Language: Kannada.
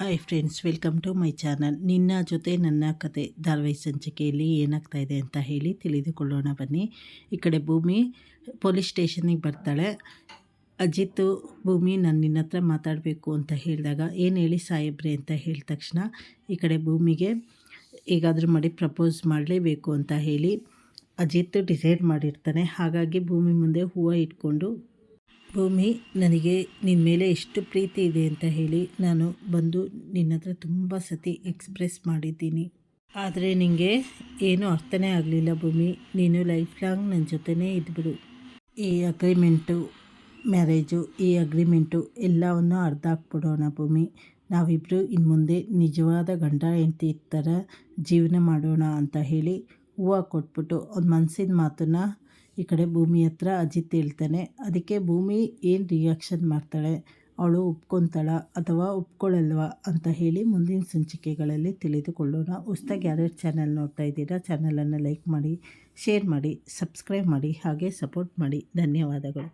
Hi friends, welcome to my channel. ನಿನ್ನ ಜೊತೆ ನನ್ನ ಕತೆ ಧಾರಾವಾಹಿ ಸಂಚಿಕೆಯಲ್ಲಿ ಏನಾಗ್ತಾ ಇದೆ ಅಂತ ಹೇಳಿ ತಿಳಿದುಕೊಳ್ಳೋಣ ಬನ್ನಿ. ಈ ಕಡೆ ಭೂಮಿ ಪೊಲೀಸ್ ಸ್ಟೇಷನಿಗೆ ಬರ್ತಾಳೆ. ಅಜಿತ್, ಭೂಮಿ ನಾನು ನಿನ್ನ ಹತ್ರ ಮಾತಾಡಬೇಕು ಅಂತ ಹೇಳಿದಾಗ, ಏನು ಹೇಳಿ ಸಾಹೇಬ್ರೆ ಅಂತ ಹೇಳಿದ ತಕ್ಷಣ ಈ ಕಡೆ ಭೂಮಿಗೆ ಹೇಗಾದರೂ ಮಾಡಿ ಪ್ರಪೋಸ್ ಮಾಡಲೇಬೇಕು ಅಂತ ಹೇಳಿ ಅಜಿತ್ ಡಿಸೈಡ್ ಮಾಡಿರ್ತಾನೆ. ಹಾಗಾಗಿ ಭೂಮಿ ಮುಂದೆ ಹೂವು ಇಟ್ಕೊಂಡು, ಭೂಮಿ, ನನಗೆ ನಿನ್ನ ಮೇಲೆ ಎಷ್ಟು ಪ್ರೀತಿ ಇದೆ ಅಂತ ಹೇಳಿ ನಾನು ಬಂದು ನಿನ್ನ ಹತ್ರ ತುಂಬ ಸತಿ ಎಕ್ಸ್ಪ್ರೆಸ್ ಮಾಡಿದ್ದೀನಿ. ಆದರೆ ನಿನಗೆ ಏನೂ ಅರ್ಥನೇ ಆಗಲಿಲ್ಲ ಭೂಮಿ. ನೀನು ಲೈಫ್ ಲಾಂಗ್ ನನ್ನ ಜೊತೆನೇ ಇದ್ಬಿಡು. ಈ ಅಗ್ರಿಮೆಂಟು, ಮ್ಯಾರೇಜು, ಈ ಅಗ್ರಿಮೆಂಟು ಎಲ್ಲವನ್ನು ಅರ್ಧ ಹಾಕ್ಬಿಡೋಣ ಭೂಮಿ. ನಾವಿಬ್ಬರು ಇನ್ನು ಮುಂದೆ ನಿಜವಾದ ಗಂಡ ಹೆಂಡತಿ ಥರ ಜೀವನ ಮಾಡೋಣ ಅಂತ ಹೇಳಿ ಹೂವು ಕೊಟ್ಬಿಟ್ಟು ಅವ್ನ ಮನಸ್ಸಿನ ಮಾತನ್ನು ಈ ಕಡೆ ಭೂಮಿ ಹತ್ರ ಅಜಿತ್ ಹೇಳ್ತಾನೆ. ಅದಕ್ಕೆ ಭೂಮಿ ಏನು ರಿಯಾಕ್ಷನ್ ಮಾಡ್ತಾಳೆ, ಅವಳು ಒಪ್ಕೊತಾಳ ಅಥವಾ ಒಪ್ಕೊಳ್ಳಲ್ವಾ ಅಂತ ಹೇಳಿ ಮುಂದಿನ ಸಂಚಿಕೆಗಳಲ್ಲಿ ತಿಳಿದುಕೊಳ್ಳೋಣ. ಹೊಸ್ದಾಗಿ ಯಾರ್ಯಾರು ಚಾನಲ್ ನೋಡ್ತಾ ಇದ್ದೀರಾ, ಚಾನಲನ್ನು ಲೈಕ್ ಮಾಡಿ, ಶೇರ್ ಮಾಡಿ, ಸಬ್ಸ್ಕ್ರೈಬ್ ಮಾಡಿ, ಹಾಗೆ ಸಪೋರ್ಟ್ ಮಾಡಿ. ಧನ್ಯವಾದಗಳು.